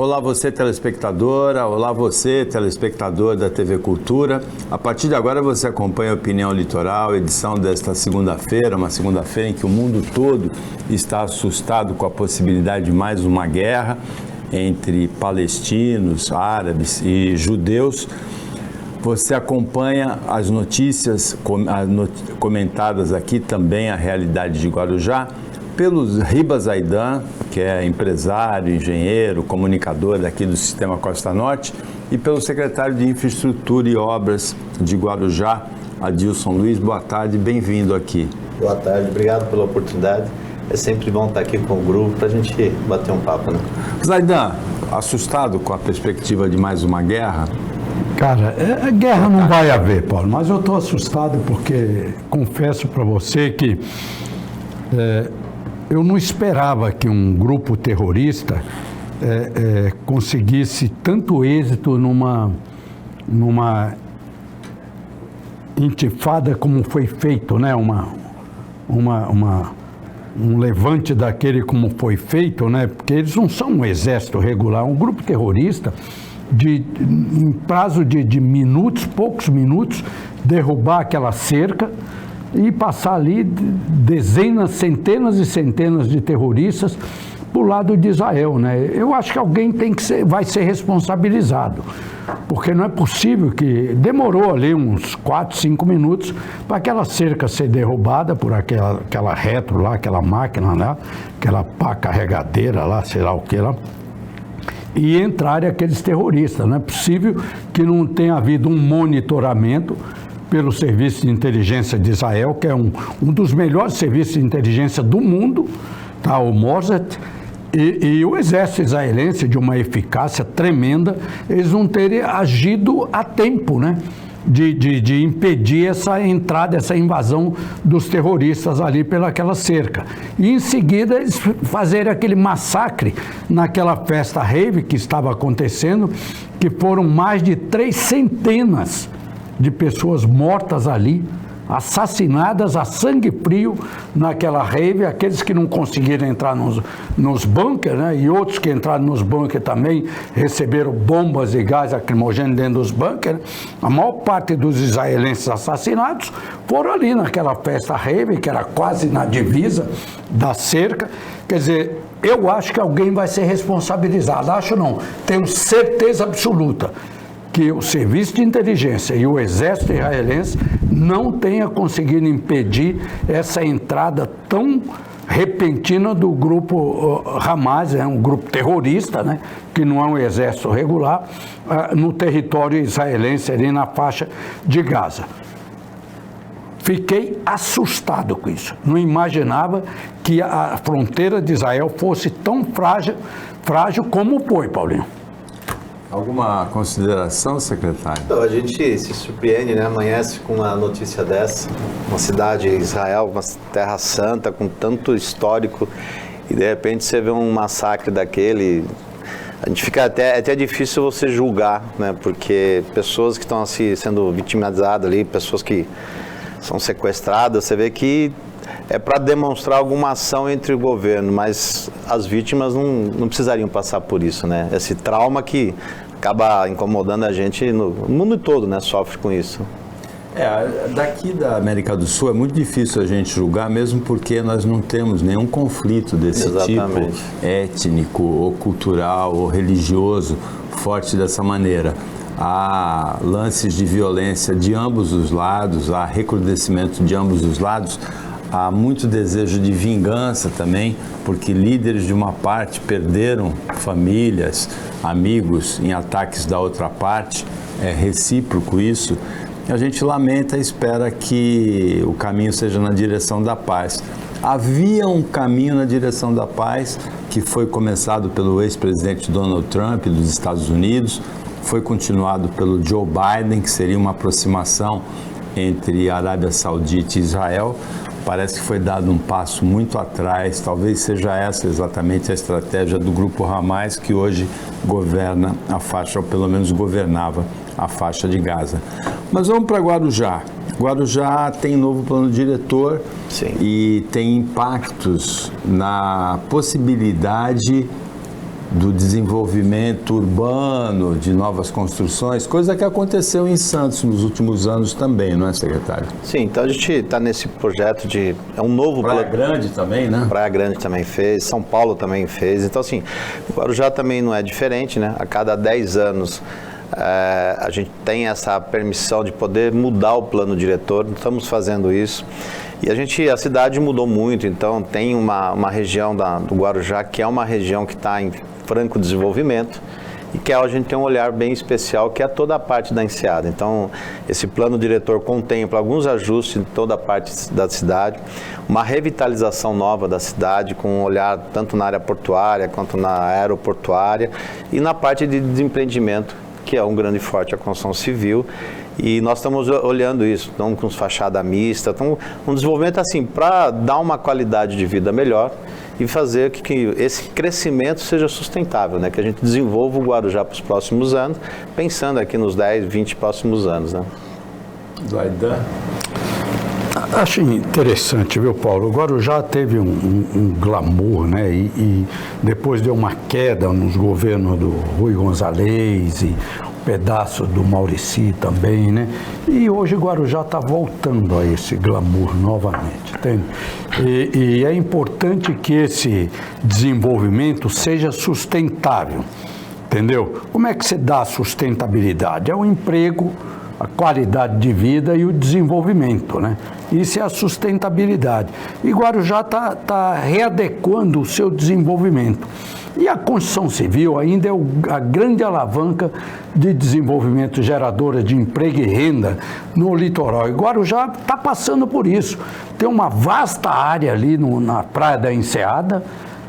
Olá você telespectadora, olá você telespectador da TV Cultura. A partir de agora você acompanha a Opinião Litoral, edição desta segunda-feira, uma segunda-feira em que o mundo todo está assustado com a possibilidade de mais uma guerra entre palestinos, árabes e judeus. Você acompanha as notícias comentadas aqui, também a realidade de Guarujá, pelo Ribas Aidan, que é empresário, engenheiro, comunicador daqui do Sistema Costa Norte, e pelo secretário de Infraestrutura e Obras de Guarujá, Adilson Luiz. Boa tarde, bem-vindo aqui. Boa tarde, obrigado pela oportunidade. É sempre bom estar aqui com o grupo para a gente bater um papo, né? Zaidan, assustado com a perspectiva de mais uma guerra? Cara, guerra não vai haver, Paulo, mas eu estou assustado porque confesso para você que eu não esperava que um grupo terrorista conseguisse tanto êxito numa intifada como foi feito, né? Um levante daquele como foi feito, né? Porque eles não são um exército regular, um grupo terrorista em prazo de minutos, poucos minutos, derrubar aquela cerca e passar ali dezenas, centenas e centenas de terroristas para o lado de Israel, né? Eu acho que alguém vai ser responsabilizado, porque não é possível que demorou ali uns 4, 5 minutos para aquela cerca ser derrubada por aquela retro lá, aquela máquina lá, aquela pá carregadeira lá, sei lá o que lá, e entrarem aqueles terroristas. Não é possível que não tenha havido um monitoramento pelo Serviço de Inteligência de Israel, que é um dos melhores serviços de inteligência do mundo, tá? O Mossad, e o exército israelense, de uma eficácia tremenda, eles não terem agido a tempo, né? De impedir essa entrada, essa invasão dos terroristas ali pelaquela cerca. E em seguida eles fazerem aquele massacre naquela festa rave que estava acontecendo, que foram mais de 300 de pessoas mortas ali, assassinadas a sangue frio naquela rave, aqueles que não conseguiram entrar nos bunkers, né? E outros que entraram nos bunkers também receberam bombas e gás lacrimogêneo dentro dos bunkers. A maior parte dos israelenses assassinados foram ali naquela festa rave, que era quase na divisa da cerca. Quer dizer, eu acho que alguém vai ser responsabilizado, acho não, tenho certeza absoluta que o Serviço de Inteligência e o Exército israelense não tenha conseguido impedir essa entrada tão repentina do grupo Hamas, é um grupo terrorista, né, que não é um exército regular, no território israelense, ali na faixa de Gaza. Fiquei assustado com isso. Não imaginava que a fronteira de Israel fosse tão frágil como foi, Paulinho. Alguma consideração, secretário? Então, a gente se surpreende, né? Amanhece com uma notícia dessa, uma cidade, Israel, uma terra santa, com tanto histórico, e de repente você vê um massacre daquele. A gente fica até difícil você julgar, né? Porque pessoas que estão assim, sendo vitimizadas ali, pessoas que são sequestradas, você vê que é para demonstrar alguma ação entre o governo, mas as vítimas não precisariam passar por isso, né? Esse trauma que acaba incomodando a gente no mundo todo, né? Sofre com isso. Daqui da América do Sul é muito difícil a gente julgar, mesmo porque nós não temos nenhum conflito desse Exatamente. tipo, étnico, ou cultural, ou religioso, forte dessa maneira. Há lances de violência de ambos os lados, há recrudescimento de ambos os lados. Há muito desejo de vingança também, porque líderes de uma parte perderam famílias, amigos em ataques da outra parte. É recíproco isso. A gente lamenta e espera que o caminho seja na direção da paz. Havia um caminho na direção da paz que foi começado pelo ex-presidente Donald Trump dos Estados Unidos, foi continuado pelo Joe Biden, que seria uma aproximação entre a Arábia Saudita e Israel. Parece que foi dado um passo muito atrás, talvez seja essa exatamente a estratégia do grupo Hamas, que hoje governa a faixa, ou pelo menos governava a faixa de Gaza. Mas vamos para Guarujá. Guarujá tem novo plano diretor. Sim. E tem impactos na possibilidade do desenvolvimento urbano, de novas construções, coisa que aconteceu em Santos nos últimos anos também, não é, secretário? Sim, então a gente está nesse projeto de... É um novo... Praia Grande também, né? Praia Grande também fez, São Paulo também fez. Então, assim, o Guarujá também não é diferente, né? A cada 10 anos a gente tem essa permissão de poder mudar o plano diretor, estamos fazendo isso. E a cidade mudou muito, então tem uma região do Guarujá que é uma região que está em franco desenvolvimento e que a gente tem um olhar bem especial, que é toda a parte da Enseada. Então, esse plano diretor contempla alguns ajustes em toda a parte da cidade, uma revitalização nova da cidade, com um olhar tanto na área portuária quanto na aeroportuária e na parte de desempreendimento, que é um grande forte a construção civil. E nós estamos olhando isso, então, com fachada mista, então, um desenvolvimento assim, para dar uma qualidade de vida melhor e fazer que esse crescimento seja sustentável, né? Que a gente desenvolva o Guarujá para os próximos anos, pensando aqui nos 10, 20 próximos anos, né? Zaidan? Acho interessante, viu, Paulo? O Guarujá teve um glamour, né? E depois deu uma queda nos governos do Rui Gonzalez e pedaço do Maurici também, né? E hoje o Guarujá está voltando a esse glamour novamente, entende? E é importante que esse desenvolvimento seja sustentável, entendeu? Como é que se dá a sustentabilidade? É o emprego, a qualidade de vida e o desenvolvimento, né? Isso é a sustentabilidade. E Guarujá está readequando o seu desenvolvimento. E a construção civil ainda é a grande alavanca de desenvolvimento geradora de emprego e renda no litoral. E Guarujá está passando por isso. Tem uma vasta área ali na Praia da Enseada,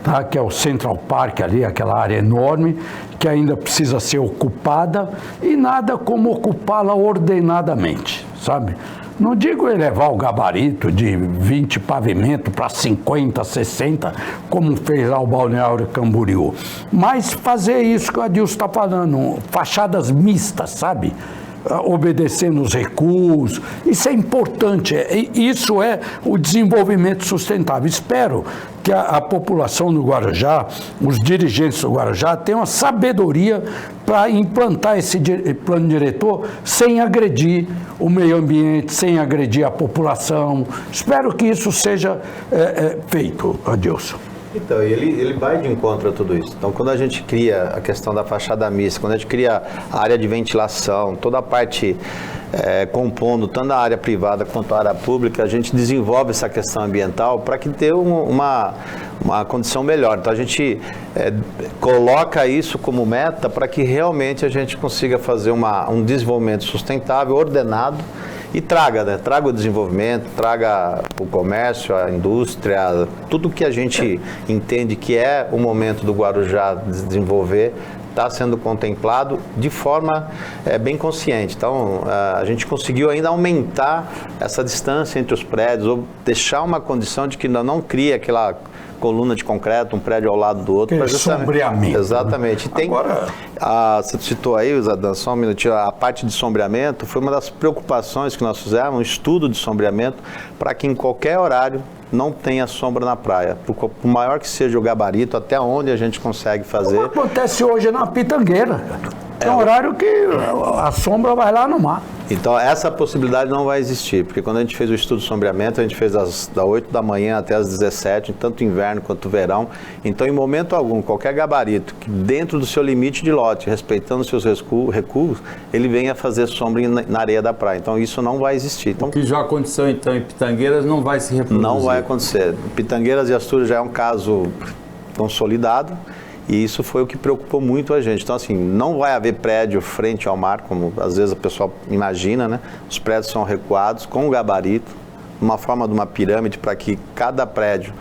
tá? Que é o Central Park ali, aquela área enorme, que ainda precisa ser ocupada, e nada como ocupá-la ordenadamente, sabe? Não digo elevar o gabarito de 20 pavimentos para 50, 60, como fez lá o Balneário Camboriú, mas fazer isso que o Adilson está falando, fachadas mistas, sabe? Obedecendo os recuos, isso é importante, isso é o desenvolvimento sustentável. Espero que a população do Guarujá, os dirigentes do Guarujá, tenham a sabedoria para implantar esse plano diretor sem agredir o meio ambiente, sem agredir a população. Espero que isso seja feito, Adilson. Então, ele vai de encontro a tudo isso. Então, quando a gente cria a questão da fachada mista, quando a gente cria a área de ventilação, toda a parte compondo tanto a área privada quanto a área pública, a gente desenvolve essa questão ambiental para que tenha uma condição melhor. Então, a gente coloca isso como meta para que realmente a gente consiga fazer um desenvolvimento sustentável, ordenado, e traga o desenvolvimento, traga o comércio, a indústria, tudo que a gente entende que é o momento do Guarujá desenvolver, está sendo contemplado de forma bem consciente. Então, a gente conseguiu ainda aumentar essa distância entre os prédios, ou deixar uma condição de que não cria aquela coluna de concreto, um prédio ao lado do outro. Que sombreamento. Exatamente. Né? Agora... Você citou aí, Zaidan, só um minutinho, a parte de sombreamento foi uma das preocupações que nós fizemos, um estudo de sombreamento, para que em qualquer horário não tenha sombra na praia. Por maior que seja o gabarito, até onde a gente consegue fazer. Como acontece hoje na Pitangueira. É um horário que a sombra vai lá no mar. Então, essa possibilidade não vai existir, porque quando a gente fez o estudo de sombreamento, a gente fez das 8 da manhã até as 17, tanto inverno quanto verão. Então, em momento algum, qualquer gabarito que dentro do seu limite de lote, respeitando os seus recuos, ele venha fazer sombra na areia da praia. Então, isso não vai existir. Então, o que já aconteceu, então, em Pitangueiras não vai se reproduzir? Não vai acontecer. Pitangueiras e Astúrias já é um caso consolidado. E isso foi o que preocupou muito a gente. Então, assim, não vai haver prédio frente ao mar, como às vezes o pessoal imagina, né? Os prédios são recuados com o gabarito, uma forma de uma pirâmide, para que cada prédio,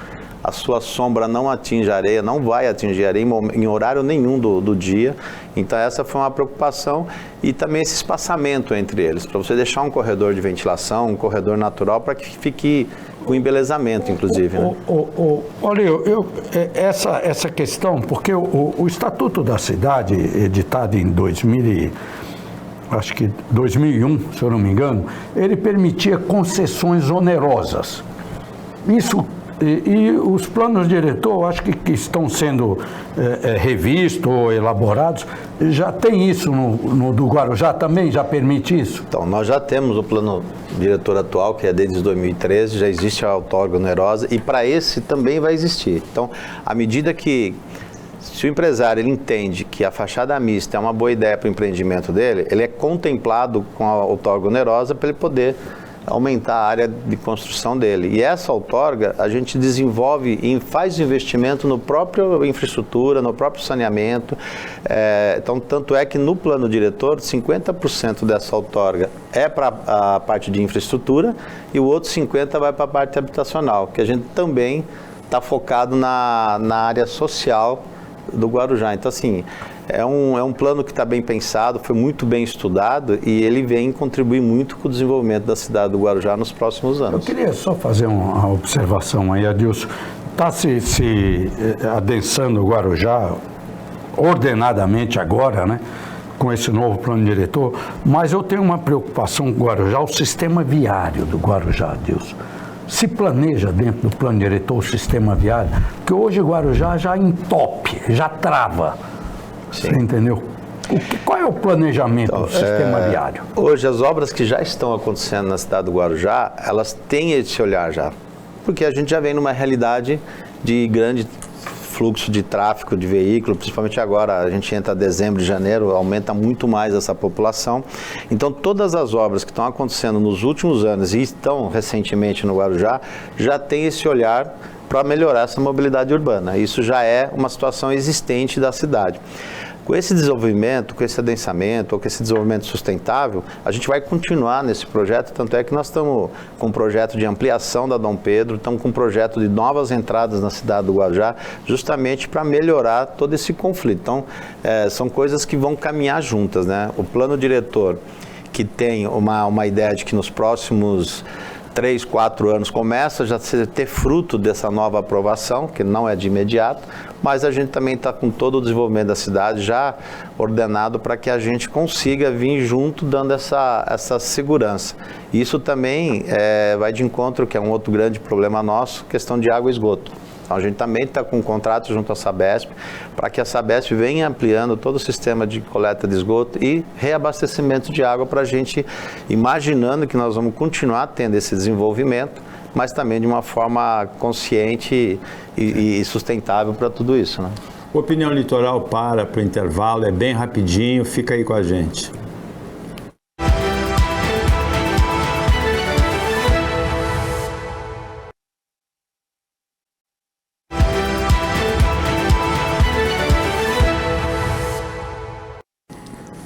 a sua sombra não atinja a areia, não vai atingir a areia em horário nenhum do dia. Então, essa foi uma preocupação. E também esse espaçamento entre eles, para você deixar um corredor de ventilação, um corredor natural, para que fique com embelezamento, inclusive. Né? Olha, essa questão, porque o Estatuto da Cidade, editado em 2001, se eu não me engano, ele permitia concessões onerosas. Isso E os planos diretor, eu acho que estão sendo revistos ou elaborados, já tem isso no do Guarujá também? Já permite isso? Então, nós já temos o plano diretor atual, que é desde 2013, já existe a outorga onerosa, e para esse também vai existir. Então, à medida que, se o empresário ele entende que a fachada mista é uma boa ideia para o empreendimento dele, ele é contemplado com a outorga onerosa para ele poder aumentar a área de construção dele. E essa outorga a gente desenvolve e faz investimento no próprio infraestrutura, no próprio saneamento. Então, tanto é que no plano diretor, 50% dessa outorga é para a parte de infraestrutura e o outro 50% vai para a parte habitacional, que a gente também está focado na área social do Guarujá. Então, assim, é um plano que está bem pensado, foi muito bem estudado e ele vem contribuir muito com o desenvolvimento da cidade do Guarujá nos próximos anos. Eu queria só fazer uma observação aí, Adilson. Está se adensando o Guarujá ordenadamente agora, né? Com esse novo plano diretor, mas eu tenho uma preocupação com o Guarujá, o sistema viário do Guarujá, Adilson. Se planeja dentro do plano diretor o sistema viário, que hoje o Guarujá já entope, já trava. Sim. Você entendeu? Qual é o planejamento do sistema viário? Hoje, as obras que já estão acontecendo na cidade do Guarujá, elas têm esse olhar já. Porque a gente já vem numa realidade de grande fluxo de tráfego de veículo, principalmente agora, a gente entra dezembro e janeiro, aumenta muito mais essa população. Então, todas as obras que estão acontecendo nos últimos anos e estão recentemente no Guarujá, já tem esse olhar para melhorar essa mobilidade urbana. Isso já é uma situação existente da cidade. Com esse desenvolvimento, com esse adensamento, ou com esse desenvolvimento sustentável, a gente vai continuar nesse projeto, tanto é que nós estamos com um projeto de ampliação da Dom Pedro, estamos com um projeto de novas entradas na cidade do Guarujá, justamente para melhorar todo esse conflito. Então, são coisas que vão caminhar juntas, né? O plano diretor, que tem uma ideia de que nos próximos 3, 4 anos começa já a ter fruto dessa nova aprovação, que não é de imediato, mas a gente também está com todo o desenvolvimento da cidade já ordenado para que a gente consiga vir junto dando essa segurança. Isso também vai de encontro, que é um outro grande problema nosso, questão de água e esgoto. Então, a gente também está com um contrato junto à Sabesp, para que a Sabesp venha ampliando todo o sistema de coleta de esgoto e reabastecimento de água para a gente, imaginando que nós vamos continuar tendo esse desenvolvimento, mas também de uma forma consciente e sustentável para tudo isso, né? Opinião Litoral para o intervalo, é bem rapidinho, fica aí com a gente.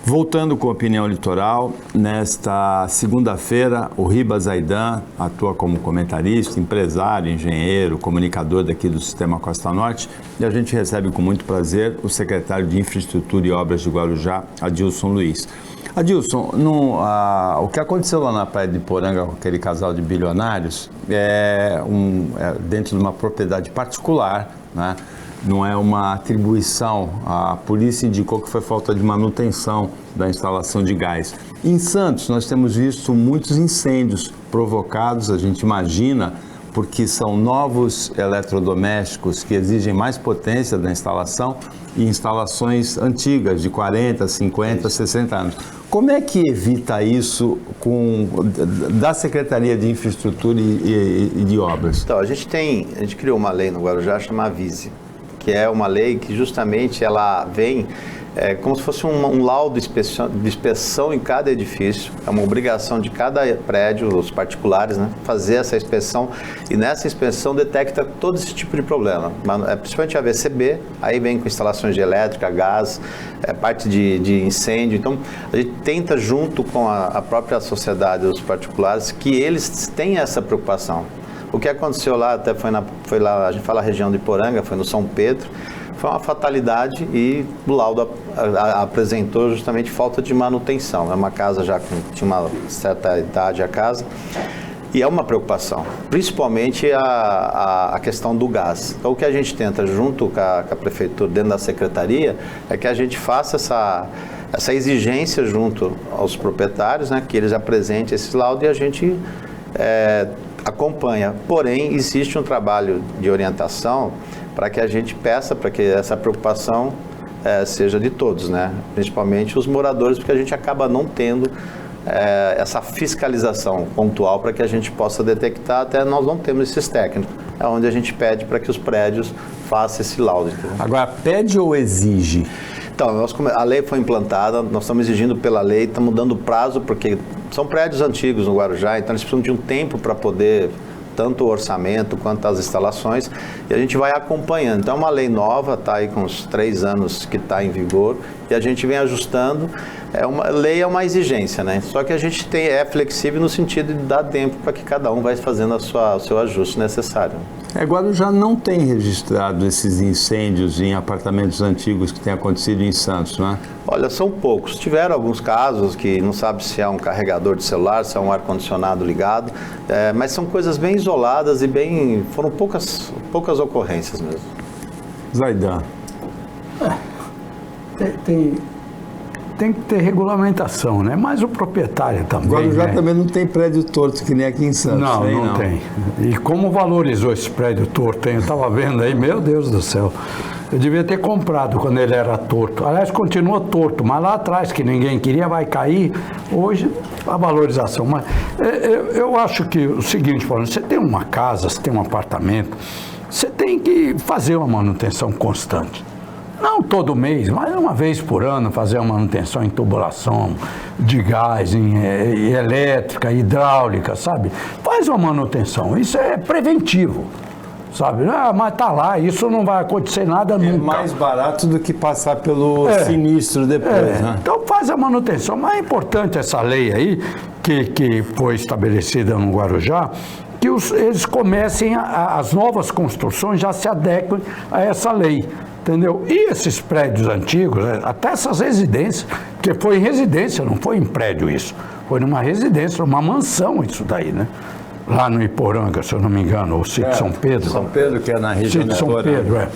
Voltando com a Opinião Litoral, nesta segunda-feira, o Ribas Zaidan atua como comentarista, empresário, engenheiro, comunicador daqui do Sistema Costa Norte, e a gente recebe com muito prazer o secretário de Infraestrutura e Obras de Guarujá, Adilson Luiz. Adilson, o que aconteceu lá na Praia de Iporanga com aquele casal de bilionários dentro de uma propriedade particular, né? Não é uma atribuição. A polícia indicou que foi falta de manutenção da instalação de gás. Em Santos, nós temos visto muitos incêndios provocados, a gente imagina, porque são novos eletrodomésticos que exigem mais potência da instalação e instalações antigas, de 40, 50, 60 anos. Como é que evita isso da Secretaria de Infraestrutura e de Obras? Então, a gente criou uma lei no Guarujá chamada Vise, que é uma lei que justamente ela vem como se fosse um laudo de inspeção em cada edifício. É uma obrigação de cada prédio, os particulares, né, fazer essa inspeção, e nessa inspeção detecta todo esse tipo de problema. Principalmente a VCB, aí vem com instalações de elétrica, gás, parte de incêndio. Então, a gente tenta, junto com a própria sociedade, os particulares, que eles tenham essa preocupação. O que aconteceu lá, até foi lá, a gente fala a região de Iporanga, foi no São Pedro, foi uma fatalidade e o laudo apresentou justamente falta de manutenção. É uma casa já que tinha uma certa idade a casa, e é uma preocupação, principalmente a questão do gás. Então, o que a gente tenta, junto com a prefeitura, dentro da secretaria, é que a gente faça essa exigência junto aos proprietários, né, que eles apresentem esse laudo e a gente acompanha. Porém, existe um trabalho de orientação para que a gente peça para que essa preocupação seja de todos, né? Principalmente os moradores, porque a gente acaba não tendo essa fiscalização pontual para que a gente possa detectar, até nós não temos esses técnicos. É onde a gente pede para que os prédios façam esse laudo. Entendeu? Agora, pede ou exige? Então, a lei foi implantada, nós estamos exigindo pela lei, estamos dando prazo, porque são prédios antigos no Guarujá, então eles precisam de um tempo para poder, tanto o orçamento quanto as instalações, e a gente vai acompanhando. Então, é uma lei nova, está aí com uns 3 anos que está em vigor, e a gente vem ajustando. Lei é uma exigência, né? Só que a gente é flexível no sentido de dar tempo para que cada um vai fazendo o seu ajuste necessário. Guarujá não tem registrado esses incêndios em apartamentos antigos que têm acontecido em Santos, não é? Olha, são poucos. Tiveram alguns casos que não sabe se é um carregador de celular, se é um ar-condicionado ligado, mas são coisas bem isoladas e foram poucas ocorrências mesmo. Zaidan. Tem que ter regulamentação, né? Mas o proprietário também. Guarujá né? também não tem prédio torto que nem aqui em Santos. Não tem. E como valorizou esse prédio torto, hein? Eu estava vendo aí, meu Deus do céu. Eu devia ter comprado quando ele era torto. Aliás, continua torto, mas lá atrás, que ninguém queria, vai cair. Hoje, a valorização. Mas eu acho que o seguinte, Paulo, você tem uma casa, você tem um apartamento, você tem que fazer uma manutenção constante. Não todo mês, mas uma vez por ano, fazer uma manutenção em tubulação de gás, em elétrica, hidráulica, sabe? Faz uma manutenção, isso é preventivo, sabe? Mas tá lá, isso não vai acontecer nada nunca. É mais barato do que passar pelo sinistro depois, né? Então faz a manutenção, mas é importante essa lei aí, que foi estabelecida no Guarujá, que eles comecem, as novas construções já se adequem a essa lei. Entendeu? E esses prédios antigos, até essas residências, porque foi em residência, não foi em prédio isso, foi numa residência, uma mansão isso daí, né? Lá no Iporanga, se eu não me engano, ou Sítio São Pedro. São Pedro, que é na região Sítio São Pedro,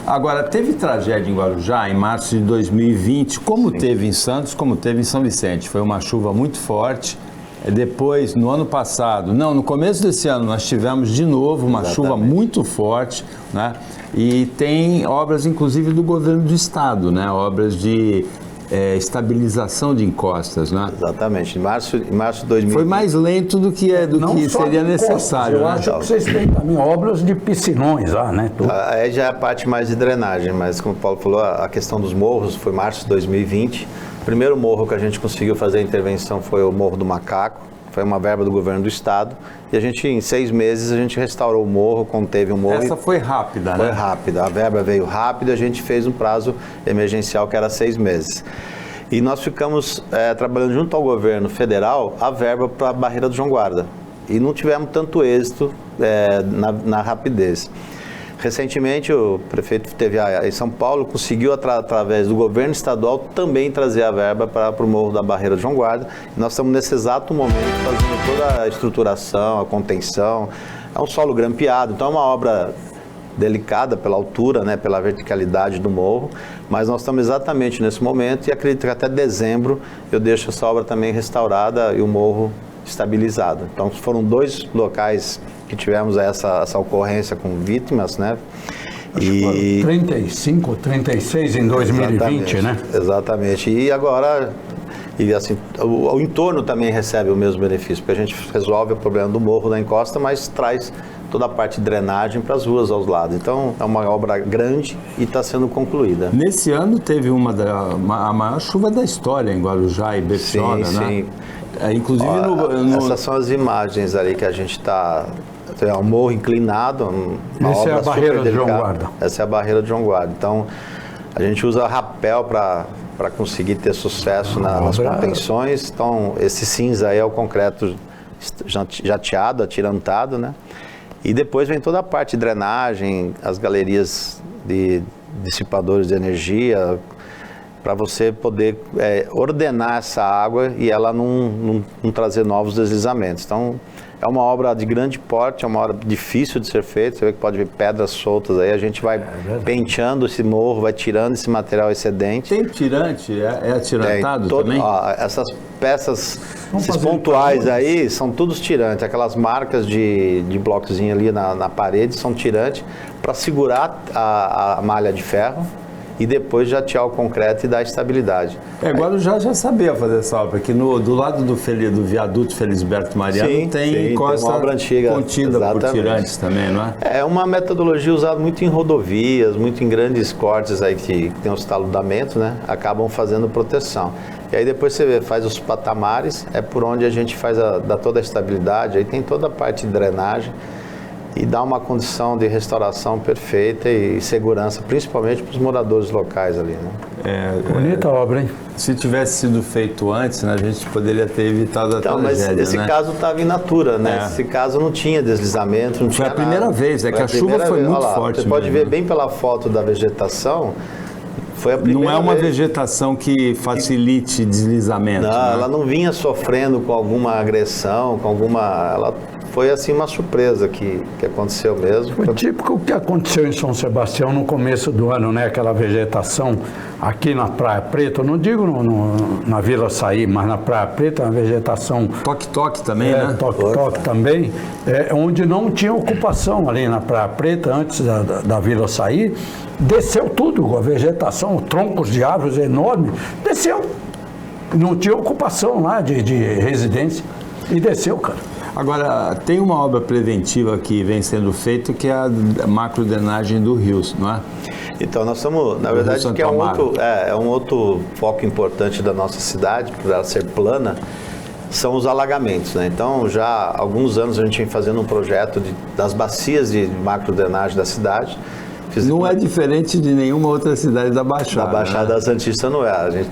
Agora, teve tragédia em Guarujá em março de 2020, como teve em Santos, como teve em São Vicente. Foi uma chuva muito forte. Depois, no ano passado, no começo desse ano, nós tivemos de novo uma chuva muito forte, né? E tem obras, inclusive, do governo do estado, né? Obras de estabilização de encostas, né? Exatamente. Em março de 2020... Foi mais lento do que seria necessário. Eu acho que vocês têm também obras de piscinões lá, né? Aí já é a parte mais de drenagem, mas como o Paulo falou, a questão dos morros foi março de 2020. O primeiro morro que a gente conseguiu fazer a intervenção foi o Morro do Macaco, foi uma verba do governo do estado, e em 6 meses a gente restaurou o morro, conteve o morro. Essa foi rápida, né? Foi rápida, a verba veio rápido e a gente fez um prazo emergencial que era 6 meses. E nós ficamos trabalhando junto ao governo federal a verba para a Barreira do João Guarda, e não tivemos tanto êxito na rapidez. Recentemente, o prefeito esteve em São Paulo, conseguiu, através do governo estadual, também trazer a verba para o Morro da Barreira de João Guarda. E nós estamos, nesse exato momento, fazendo toda a estruturação, a contenção. É um solo grampeado, então é uma obra delicada pela altura, né, pela verticalidade do morro, mas nós estamos exatamente nesse momento e acredito que até dezembro eu deixo essa obra também restaurada e o morro estabilizado. Então foram 2 locais que tivemos essa ocorrência com vítimas, né? E 35 ou 36 em 2020, né? Exatamente. E agora, assim, o entorno também recebe o mesmo benefício, porque a gente resolve o problema do morro da encosta, mas traz toda a parte de drenagem para as ruas aos lados. Então, é uma obra grande e está sendo concluída. Nesse ano teve a maior chuva da história em Guarujá e Bertioga, né? Sim. Inclusive essas são as imagens ali que a gente está... É um morro inclinado. Essa é a barreira de João Guarda. Essa é a barreira de João Guarda. Então, a gente usa rapel para conseguir ter sucesso nas contenções. Então, esse cinza aí é o concreto jateado, atirantado, né? E depois vem toda a parte de drenagem, as galerias de dissipadores de energia, para você poder ordenar essa água e ela não trazer novos deslizamentos. Então, é uma obra de grande porte, é uma obra difícil de ser feita, você vê que pode ver pedras soltas aí, a gente vai penteando esse morro, vai tirando esse material excedente. Tem tirante? É atirantado também? Ó, essas peças, esses pontuais aí, são todos tirantes, aquelas marcas de blocozinho ali na parede são tirantes para segurar a malha de ferro e depois jatear o concreto e dar estabilidade. Guarujá já sabia fazer essa obra, que do lado do viaduto Felisberto Mariano tem costa uma obra antiga, contida por tirantes também, não é? É uma metodologia usada muito em rodovias, muito em grandes cortes aí que tem os taludamentos, né? Acabam fazendo proteção. E aí depois você faz os patamares, é por onde a gente dá toda a estabilidade, aí tem toda a parte de drenagem, e dá uma condição de restauração perfeita e segurança, principalmente para os moradores locais ali, né? Bonita obra, hein? Se tivesse sido feito antes, né, a gente poderia ter evitado a tragédia, mas esse caso estava in natura, né? Esse caso não tinha deslizamento, não tinha nada. Foi a primeira vez, que a chuva foi muito forte. Você pode ver bem pela foto da vegetação, foi a primeira Não é uma vez. vegetação que facilite deslizamento. Não, ela não vinha sofrendo com alguma agressão, ela foi assim uma surpresa que aconteceu mesmo. Foi típico o que aconteceu em São Sebastião no começo do ano, né? Aquela vegetação aqui na Praia Preta, eu não digo na Vila Saí, mas na Praia Preta, uma vegetação... Toque-toque também, né? Toque-toque também, onde não tinha ocupação ali na Praia Preta, antes da Vila Saí, desceu tudo, a vegetação, troncos de árvores enormes, desceu. Não tinha ocupação lá de residência e desceu, cara. Agora, tem uma obra preventiva que vem sendo feita, que é a macrodrenagem do rio, não é? Então, nós estamos, na verdade, que é um outro foco importante da nossa cidade, por ela ser plana, são os alagamentos, né? Então, já há alguns anos a gente vem fazendo um projeto das bacias de macrodrenagem da cidade. Não é diferente de nenhuma outra cidade da Baixada. Da Baixada, né? Santista não é. A gente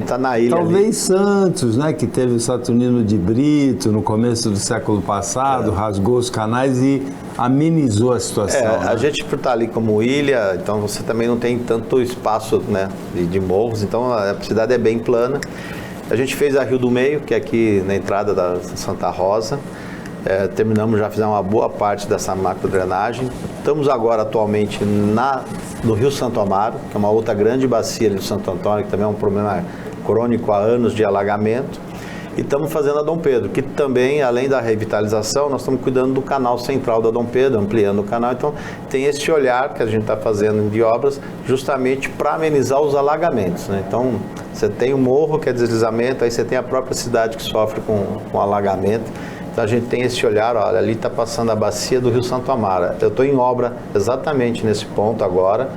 está na ilha. Talvez ali. Santos, né? Que teve o Saturnino de Brito no começo do século passado, rasgou os canais e amenizou a situação. Né? A gente por estar ali como ilha, então você também não tem tanto espaço, né, de morros, então a cidade é bem plana. A gente fez a Rio do Meio, que é aqui na entrada da Santa Rosa. Terminamos, já fizemos uma boa parte dessa macrodrenagem. Estamos agora atualmente no Rio Santo Amaro, que é uma outra grande bacia ali do Santo Antônio, que também é um problema crônico há anos de alagamento. E estamos fazendo a Dom Pedro, que também, além da revitalização, nós estamos cuidando do canal central da Dom Pedro, ampliando o canal. Então, tem esse olhar que a gente está fazendo de obras justamente para amenizar os alagamentos, né? Então, você tem o morro, que é deslizamento, aí você tem a própria cidade que sofre com alagamento. Então a gente tem esse olhar, olha, ali está passando a bacia do Rio Santo Amaro. Eu estou em obra exatamente nesse ponto agora.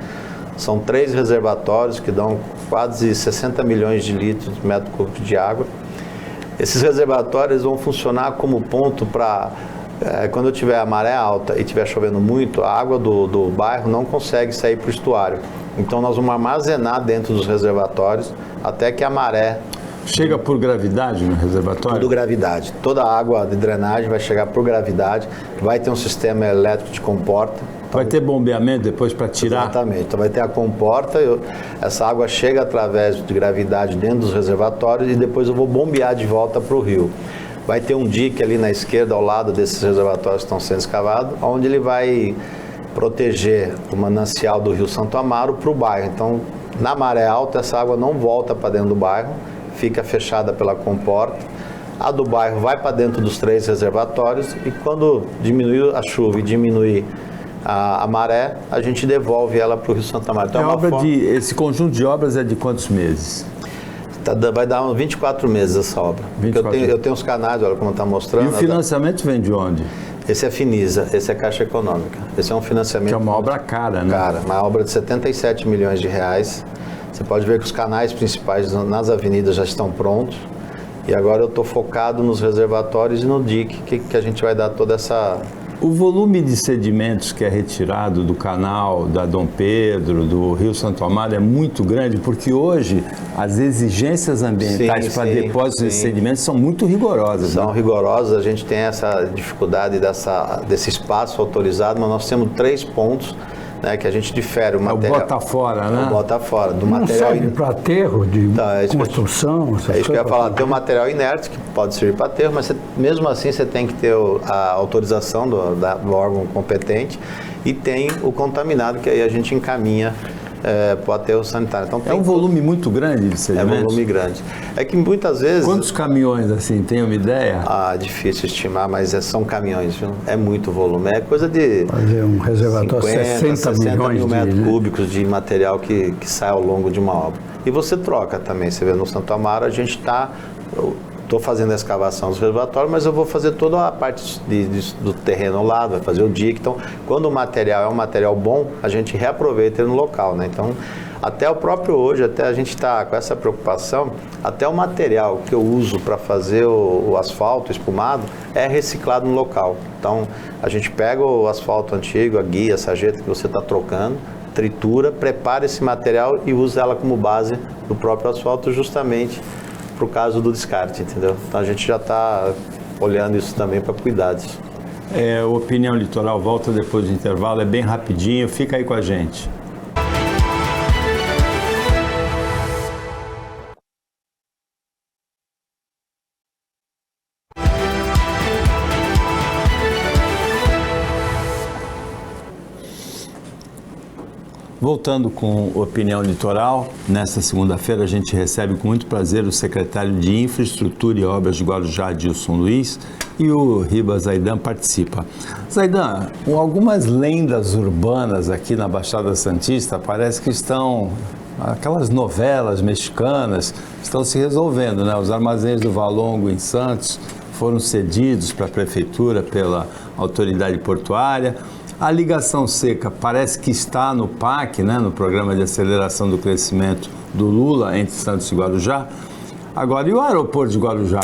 São 3 reservatórios que dão quase 60 milhões de litros de metro cúbico de água. Esses reservatórios vão funcionar como ponto para, quando eu tiver a maré alta e estiver chovendo muito, a água do bairro não consegue sair para o estuário. Então nós vamos armazenar dentro dos reservatórios até que a maré... Chega por gravidade no reservatório? Tudo gravidade. Toda a água de drenagem vai chegar por gravidade, vai ter um sistema elétrico de comporta. Vai ter bombeamento depois para tirar? Exatamente. Então vai ter a comporta, essa água chega através de gravidade dentro dos reservatórios e depois eu vou bombear de volta para o rio. Vai ter um dique ali na esquerda, ao lado desses reservatórios que estão sendo escavados, onde ele vai proteger o manancial do Rio Santo Amaro para o bairro. Então, na maré alta, essa água não volta para dentro do bairro, fica fechada pela comporta. A do bairro vai para dentro dos 3 reservatórios e quando diminuir a chuva e diminuir a maré, a gente devolve ela para o Rio Santo Amaro. Então, esse conjunto de obras é de quantos meses? Vai dar uns 24 meses essa obra. Eu tenho os canais, olha como está mostrando. E o financiamento vem de onde? Esse é Finisa, esse é Caixa Econômica. Esse é um financiamento... Que é uma obra cara, né? Cara, uma obra de 77 milhões de reais. Você pode ver que os canais principais nas avenidas já estão prontos. E agora eu estou focado nos reservatórios e no dique, que a gente vai dar toda essa... O volume de sedimentos que é retirado do canal da Dom Pedro, do Rio Santo Amaro, é muito grande, porque hoje as exigências ambientais para depósitos de sedimentos são muito rigorosas. São rigorosas, a gente tem essa dificuldade desse espaço autorizado, mas nós temos 3 pontos né, que a gente difere o É o material. bota fora, né? O bota fora. Do Não material serve para aterro de construção? essas É isso que eu ia coisas? falar. Tem o material inerte, que pode servir para aterro, mas mesmo assim você tem que ter a autorização do órgão competente, e tem o contaminado, que aí a gente encaminha para o aterro sanitário. Então, É um volume muito grande de É sedimentos? volume grande. É que muitas vezes... Quantos caminhões, assim, tem uma ideia? Difícil estimar, mas são caminhões, viu? É muito volume. É coisa de... Fazer um reservatório 60 milhões mil metros de... cúbicos de material que sai ao longo de uma obra. E você troca também. Você vê no Santo Amaro, a gente está... Estou fazendo a escavação dos reservatórios, mas eu vou fazer toda a parte do terreno lá, vai fazer o dique. Então, quando o material é um material bom, a gente reaproveita ele no local, né? Então, até o próprio hoje, até a gente está com essa preocupação, até o material que eu uso para fazer o asfalto espumado é reciclado no local. Então, a gente pega o asfalto antigo, a guia, a sarjeta que você está trocando, tritura, prepara esse material e usa ela como base do próprio asfalto, justamente para o caso do descarte, entendeu? Então a gente já está olhando isso também para cuidar disso. O Opinião Litoral volta depois do intervalo, é bem rapidinho, fica aí com a gente. Voltando com Opinião Litoral, nesta segunda-feira a gente recebe com muito prazer o secretário de Infraestrutura e Obras de Guarujá, Adilson Luiz, e o Ribas Zaidan participa. Zaidan, algumas lendas urbanas aqui na Baixada Santista parece que aquelas novelas mexicanas estão se resolvendo, né? Os armazéns do Valongo em Santos foram cedidos para a prefeitura pela autoridade portuária. A ligação seca parece que está no PAC, né, no Programa de Aceleração do Crescimento do Lula, entre Santos e Guarujá. Agora, e o aeroporto de Guarujá?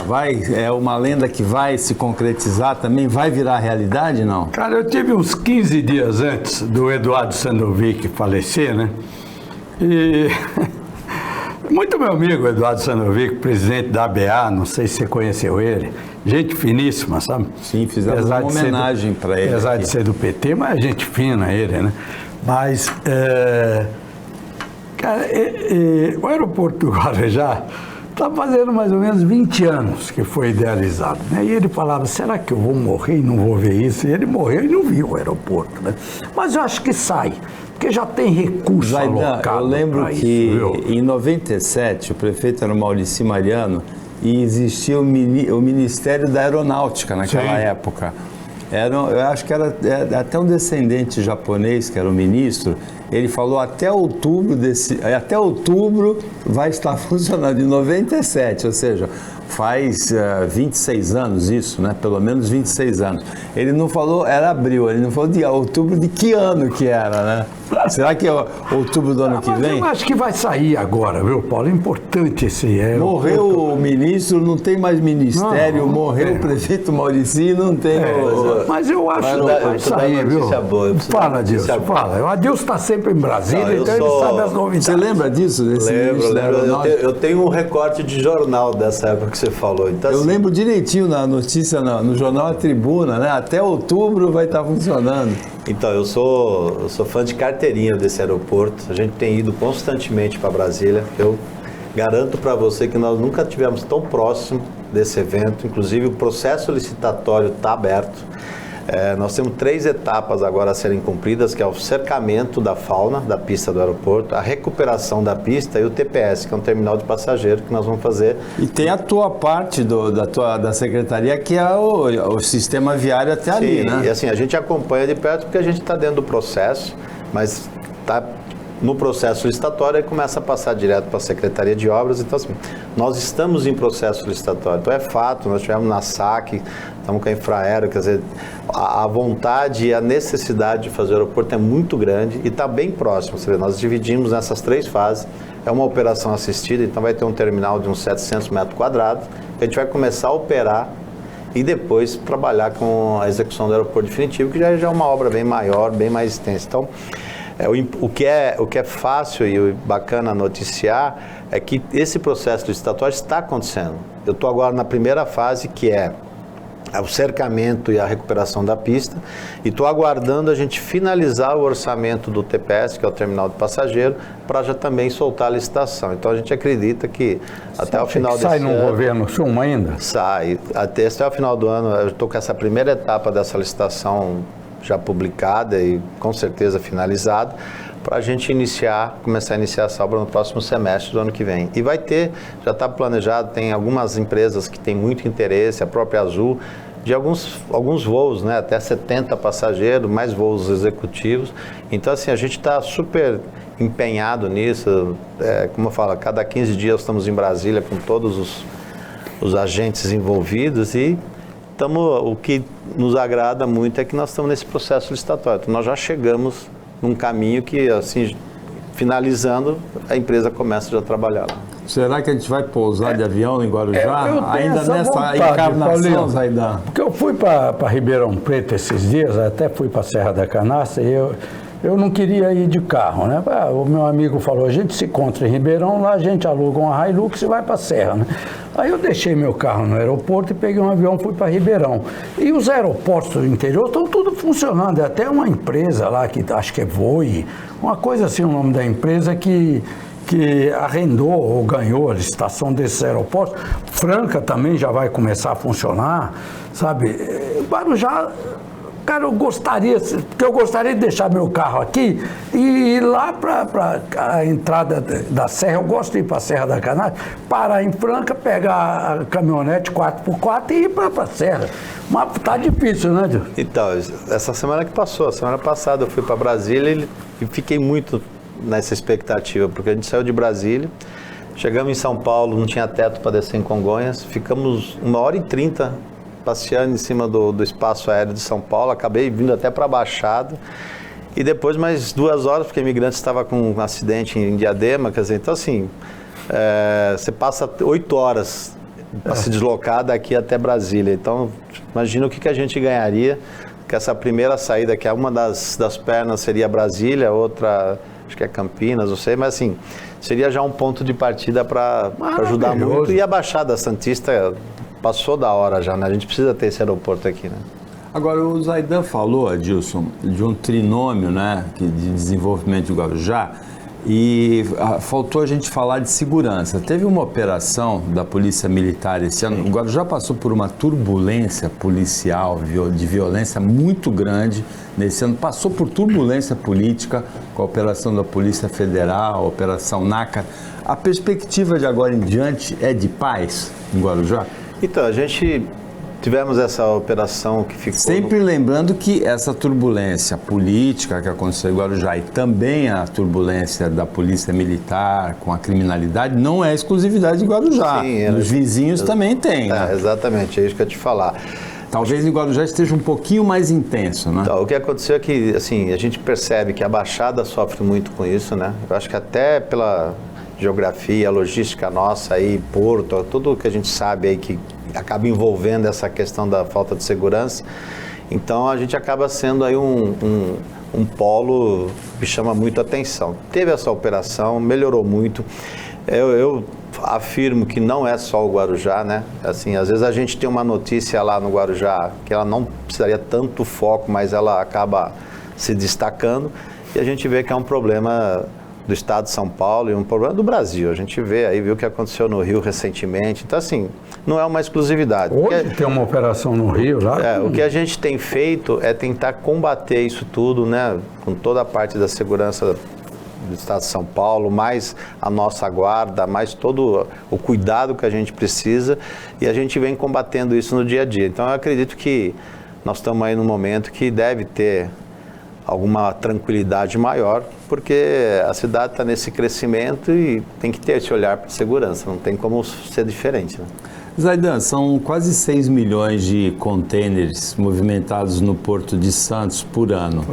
É uma lenda que vai se concretizar também? Vai virar realidade, não? Cara, eu tive uns 15 dias antes do Eduardo Sandovic falecer, né? E... muito meu amigo Eduardo Sandovic, presidente da ABA, não sei se você conheceu ele, gente finíssima, sabe? Sim, fizemos uma homenagem para ele. Apesar de ser do PT, mas é gente fina ele, né? Mas, cara, o aeroporto do Guarujá está fazendo mais ou menos 20 anos que foi idealizado, né? E ele falava, será que eu vou morrer e não vou ver isso? E ele morreu e não viu o aeroporto, né? Mas eu acho que sai. Porque já tem recurso alocado. Eu lembro que em 97 o prefeito era o Maurício Mariano e existia o Ministério da Aeronáutica naquela época. Eu acho que era até um descendente japonês, que era o ministro, ele falou até outubro vai estar funcionando, em 97, ou seja, faz 26 anos isso, né? Pelo menos 26 anos. Ele não falou, era abril, ele não falou de outubro de que ano que era, né? Será que é outubro do ano que vem? Eu acho que vai sair agora, viu, Paulo? É importante esse aeroporto. Morreu o ministro, não tem mais ministério, morreu o prefeito Maurici, não tem... Mas eu acho que vai sair, viu? Fala disso, fala. O Adilson está sempre em Brasília, então ele sabe as novidades. Você lembra disso? Lembro. Eu tenho um recorte de jornal dessa época que você falou. Então, eu lembro direitinho na notícia, no jornal A Tribuna, né? Até outubro vai estar funcionando. Então, eu sou fã de carteirinha desse aeroporto. A gente tem ido constantemente para Brasília. Eu garanto para você que nós nunca tivemos tão próximo desse evento. Inclusive, o processo licitatório está aberto. Nós temos 3 etapas agora a serem cumpridas, que é o cercamento da fauna da pista do aeroporto, a recuperação da pista e o TPS, que é um terminal de passageiro que nós vamos fazer. E tem a tua parte da secretaria, que é o sistema viário até ali, né? E assim, a gente acompanha de perto porque a gente está dentro do processo, mas está no processo licitatório e começa a passar direto para a Secretaria de Obras. Então, assim, nós estamos em processo licitatório. Então, é fato, nós tivemos na SAC, estamos com a Infraero, quer dizer, a vontade e a necessidade de fazer o aeroporto é muito grande e está bem próximo. Você vê, nós dividimos nessas 3 fases. É uma operação assistida, então vai ter um terminal de uns 700 metros quadrados, que a gente vai começar a operar e depois trabalhar com a execução do aeroporto definitivo, que já é uma obra bem maior, bem mais extensa. Então, o que é fácil e bacana noticiar é que esse processo licitatório está acontecendo. Eu estou agora na primeira fase, que é o cercamento e a recuperação da pista, e estou aguardando a gente finalizar o orçamento do TPS, que é o terminal de passageiro, para já também soltar a licitação. Então a gente acredita que até o final desse ano... Sai no governo Suma ainda? Sai. Até o final do ano, eu estou com essa primeira etapa dessa licitação já publicada e com certeza finalizada, para a gente começar a iniciar essa obra no próximo semestre do ano que vem. E vai ter, já está planejado, tem algumas empresas que têm muito interesse, a própria Azul, de alguns voos, né, até 70 passageiros, mais voos executivos. Então, assim, a gente está super empenhado nisso. Como eu falo, cada 15 dias estamos em Brasília com todos os agentes envolvidos e o que nos agrada muito é que nós estamos nesse processo licitatório. Então, nós já chegamos num caminho que, assim, finalizando, a empresa começa já a trabalhar lá. Será que a gente vai pousar de avião em Guarujá? Eu tenho Ainda essa nessa vontade, encarnação, Paulinho, Zaidan? Porque eu fui para Ribeirão Preto esses dias, até fui para Serra da Canastra, e eu não queria ir de carro, né? O meu amigo falou, a gente se encontra em Ribeirão, lá a gente aluga uma Hilux e vai para a Serra, né? Aí eu deixei meu carro no aeroporto e peguei um avião e fui para Ribeirão. E os aeroportos do interior estão tudo funcionando, é até uma empresa lá, que acho que é Voe, uma coisa assim, o nome da empresa que arrendou ou ganhou a licitação desses aeroportos. Franca também já vai começar a funcionar, sabe? Guarujá, cara, eu gostaria de deixar meu carro aqui e ir lá para a entrada da Serra. Eu gosto de ir para a Serra da Canastra, parar em Franca, pegar a caminhonete 4x4 e ir para a Serra. Mas tá difícil, né, Deus? Então, essa semana que passou, a semana passada eu fui para Brasília e fiquei muito nessa expectativa, porque a gente saiu de Brasília, chegamos em São Paulo, não tinha teto para descer em Congonhas, ficamos 1h30 passeando em cima do espaço aéreo de São Paulo, acabei vindo até para a Baixada, e depois mais 2 horas, porque a imigrante estava com um acidente em Diadema, quer dizer, então assim, você passa 8 horas para se deslocar daqui até Brasília, então imagina o que a gente ganharia, que essa primeira saída, que é uma das pernas seria Brasília, outra acho que é Campinas, não sei, mas assim, seria já um ponto de partida para ajudar muito. E a Baixada Santista passou da hora já, né? A gente precisa ter esse aeroporto aqui, né? Agora, o Zaidan falou, Adilson, de um trinômio, né, de desenvolvimento de Guarujá, e faltou a gente falar de segurança. Teve uma operação da Polícia Militar esse ano. O Guarujá passou por uma turbulência policial, de violência muito grande nesse ano. Passou por turbulência política com a operação da Polícia Federal, a Operação NACA. A perspectiva de agora em diante é de paz em Guarujá? Então, a gente... Tivemos essa operação que ficou... Sempre lembrando que essa turbulência política que aconteceu em Guarujá e também a turbulência da polícia militar com a criminalidade não é exclusividade de Guarujá. Sim, os vizinhos também têm. Né? Exatamente, é isso que eu ia te falar. Talvez em Guarujá esteja um pouquinho mais intenso, né? Então, o que aconteceu é que, assim, a gente percebe que a Baixada sofre muito com isso, né? Eu acho que até pela geografia, logística nossa aí, Porto, tudo que a gente sabe aí que acaba envolvendo essa questão da falta de segurança. Então a gente acaba sendo aí um polo que chama muito atenção. Teve essa operação, melhorou muito. Eu afirmo que não é só o Guarujá, né? Assim, às vezes a gente tem uma notícia lá no Guarujá que ela não precisaria tanto foco, mas ela acaba se destacando e a gente vê que é um problema do estado de São Paulo e um problema do Brasil. A gente viu o que aconteceu no Rio recentemente. Então, assim, não é uma exclusividade. Hoje tem uma operação no Rio lá. O que a gente tem feito é tentar combater isso tudo, né? Com toda a parte da segurança do estado de São Paulo, mais a nossa guarda, mais todo o cuidado que a gente precisa, e a gente vem combatendo isso no dia a dia. Então, eu acredito que nós estamos aí num momento que deve ter alguma tranquilidade maior, porque a cidade está nesse crescimento e tem que ter esse olhar para segurança, não tem como ser diferente. Né? Zaidan, são quase 6 milhões de contêineres movimentados no Porto de Santos por ano.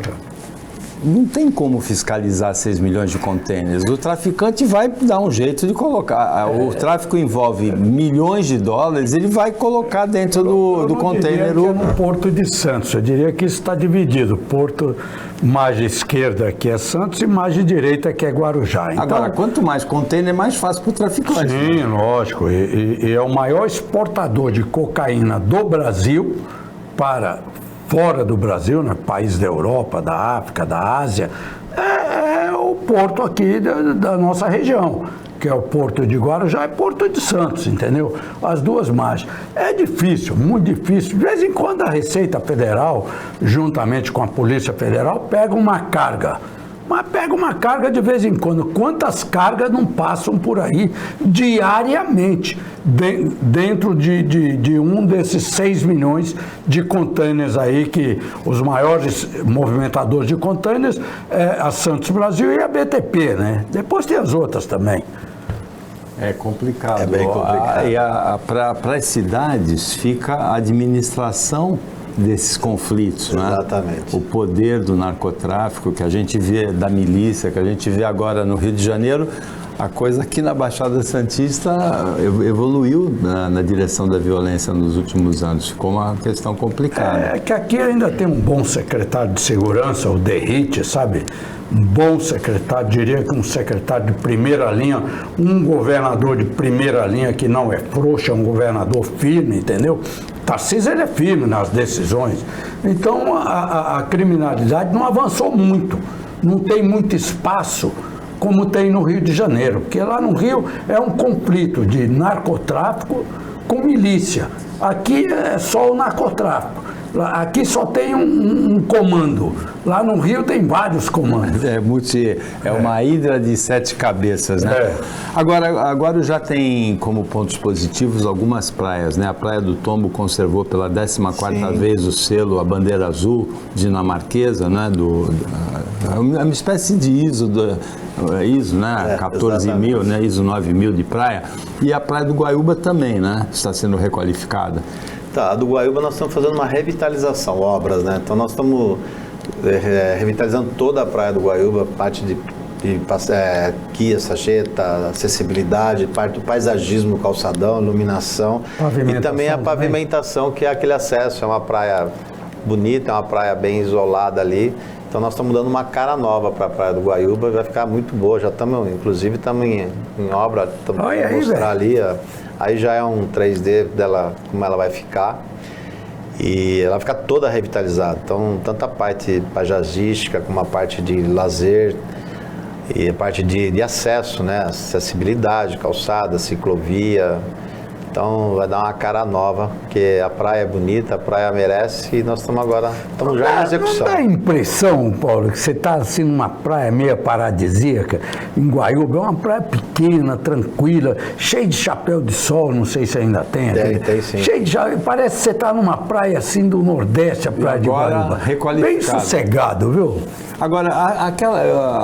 não tem como fiscalizar 6 milhões de contêineres. O traficante vai dar um jeito de colocar. O tráfico envolve milhões de dólares, ele vai colocar dentro do contêiner. Eu diria que é no Porto de Santos. Eu diria que isso está dividido. Porto, margem esquerda que é Santos e margem direita que é Guarujá. Então, agora, quanto mais contêiner, mais fácil para o traficante. Sim, lógico. E é o maior exportador de cocaína do Brasil para fora do Brasil, né? Países da Europa, da África, da Ásia, é o porto aqui da nossa região, que é o Porto de Guarujá e Porto de Santos, entendeu? As duas margens. É difícil, muito difícil. De vez em quando a Receita Federal, juntamente com a Polícia Federal, pega uma carga. Mas pega uma carga de vez em quando. Quantas cargas não passam por aí diariamente, dentro de um desses 6 milhões de contêineres aí, que os maiores movimentadores de contêineres é a Santos Brasil e a BTP, né? Depois tem as outras também. É complicado. É bem complicado. Para as cidades fica a administração desses conflitos, né? Exatamente. O poder do narcotráfico que a gente vê, da milícia, que a gente vê agora no Rio de Janeiro, a coisa aqui na Baixada Santista evoluiu na direção da violência nos últimos anos. Ficou uma questão complicada. É que aqui ainda tem um bom secretário de segurança, o Derrite, sabe? Um bom secretário, diria que um secretário de primeira linha, um governador de primeira linha que não é frouxo, é um governador firme, entendeu? Tarcísio, ele é firme nas decisões. Então, a criminalidade não avançou muito, não tem muito espaço como tem no Rio de Janeiro, porque lá no Rio é um conflito de narcotráfico com milícia. Aqui é só o narcotráfico. Aqui só tem um comando. Lá no Rio tem vários comandos. É uma hidra de 7 cabeças, né? É. Agora já tem como pontos positivos algumas praias, né? A Praia do Tombo conservou pela 14ª vez o selo, a bandeira azul dinamarquesa, né? É uma espécie de ISO, né? 14 mil, né? ISO 9000 de praia. E a Praia do Guaiúba também, né? Está sendo requalificada. Tá, a do Guaiúba nós estamos fazendo uma revitalização, obras, né? Então nós estamos revitalizando toda a Praia do Guaiúba, parte de guia, sacheta, acessibilidade, parte do paisagismo, calçadão, iluminação e também a pavimentação, que é aquele acesso, é uma praia bonita, é uma praia bem isolada ali. Então nós estamos dando uma cara nova para a Praia do Guaiúba, vai ficar muito boa, já estamos, inclusive estamos em obra, estamos mostrar ali, aí já é um 3D dela, como ela vai ficar, e ela vai ficar toda revitalizada, então tanto a parte paisagística como a parte de lazer e a parte de acesso, né, acessibilidade, calçada, ciclovia. Então vai dar uma cara nova, porque a praia é bonita, a praia merece e nós estamos já em execução. Não dá a impressão, Paulo, que você está assim numa praia meio paradisíaca, em Guaiúba, é uma praia pequena, tranquila, cheia de chapéu de sol, não sei se ainda tem. Tem sim. Cheio de chapéu, parece que você está numa praia assim do Nordeste, a praia de Guaiúba. Bem sossegado, viu? Agora,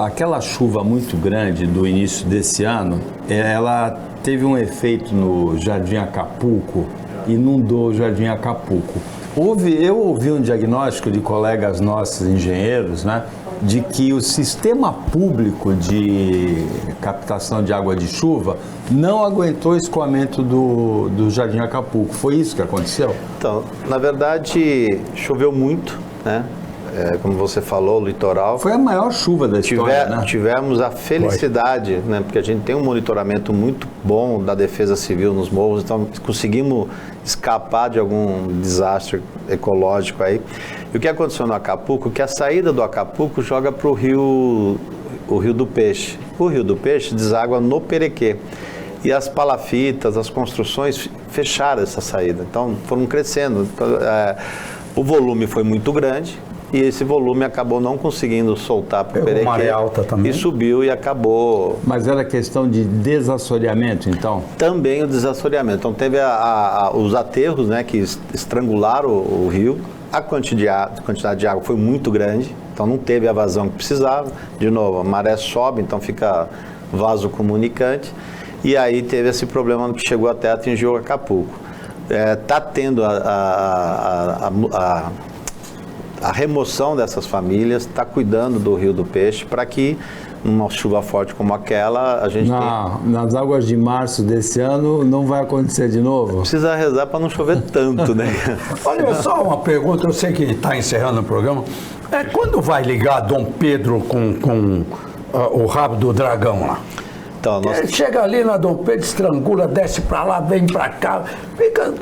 aquela chuva muito grande do início desse ano, ela teve um efeito no Jardim Acapulco, inundou o Jardim Acapulco. Eu ouvi um diagnóstico de colegas nossos, engenheiros, né, de que o sistema público de captação de água de chuva não aguentou o escoamento do Jardim Acapulco. Foi isso que aconteceu? Então, na verdade, choveu muito, né? Como você falou, o litoral. Foi a maior chuva da história, né? Tivemos a felicidade, né? Porque a gente tem um monitoramento muito bom da Defesa Civil nos morros, então conseguimos escapar de algum desastre ecológico aí. E o que aconteceu no Acapulco? Que a saída do Acapulco joga para o Rio do Peixe. O Rio do Peixe deságua no Perequê. E as palafitas, as construções fecharam essa saída. Então foram crescendo. O volume foi muito grande. E esse volume acabou não conseguindo soltar para o Perequê. Maré alta também. E subiu e acabou. Mas era questão de desassoreamento, então? Também o desassoreamento. Então teve os aterros, né, que estrangularam o rio. A quantidade de água foi muito grande, então não teve a vazão que precisava. De novo, a maré sobe, então fica vaso comunicante. E aí teve esse problema que chegou até atingir o Acapulco. Está tendo a remoção dessas famílias, está cuidando do Rio do Peixe para que numa chuva forte como aquela, a gente nas águas de março desse ano não vai acontecer de novo? precisa rezar para não chover tanto, né? Olha, só uma pergunta, eu sei que está encerrando o programa. Quando vai ligar Dom Pedro com o rabo do dragão lá? Então, Ele chega ali na Dom Pedro, estrangula, desce para lá, vem para cá, fica...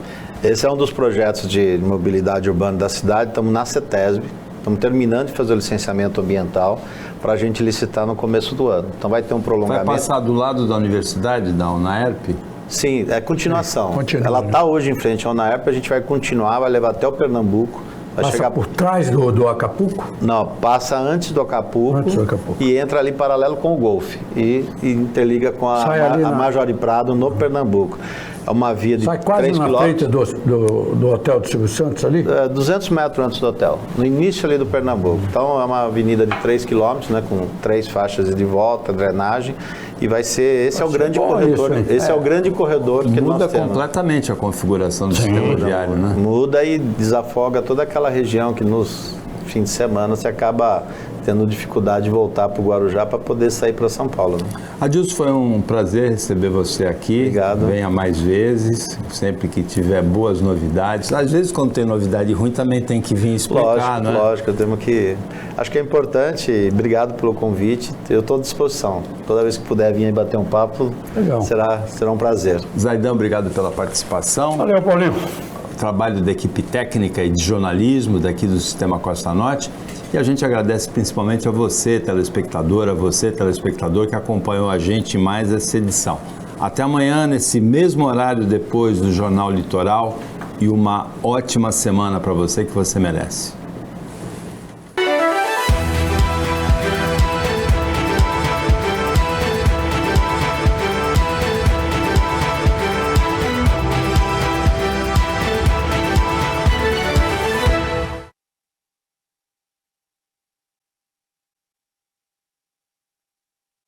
Esse é um dos projetos de mobilidade urbana da cidade, estamos na CETESB, estamos terminando de fazer o licenciamento ambiental para a gente licitar no começo do ano. Então vai ter um prolongamento. Vai passar do lado da universidade, da UNAERP? Sim, é continuação. Continua, Ela né? está hoje em frente à UNAERP, a gente vai continuar, vai levar até o Pernambuco. Vai Passa chegar por trás do Acapulco? Não, passa antes do Acapulco, Antes do Acapulco. E entra ali paralelo com o Golfe e interliga com a Major e Prado no Pernambuco. É uma via de Sai quase 3 na quilômetros. frente do hotel do Silvio Santos ali? 200 metros antes do hotel, no início ali do Pernambuco. Então é uma avenida de 3 quilômetros, né, com 3 faixas de volta, drenagem, e vai ser, esse é o grande corredor, esse é o grande corredor que nós Muda temos. completamente a configuração do sistema viário, né? Muda e desafoga toda aquela região que nos fins de semana você acaba tendo dificuldade de voltar para o Guarujá para poder sair para São Paulo. Né? Adilson, foi um prazer receber você aqui. Obrigado. Venha mais vezes, sempre que tiver boas novidades. Às vezes, quando tem novidade ruim, também tem que vir explicar, né? Lógico, temos que... Acho que é importante, obrigado pelo convite, eu estou à disposição. Toda vez que puder vir e bater um papo, será um prazer. Zaidan, obrigado pela participação. Valeu, Paulinho. Trabalho da equipe técnica e de jornalismo daqui do Sistema Costa Norte. E a gente agradece principalmente a você, telespectadora, você, telespectador, que acompanhou a gente em mais essa edição. Até amanhã, nesse mesmo horário, depois do Jornal Litoral. E uma ótima semana para você que você merece.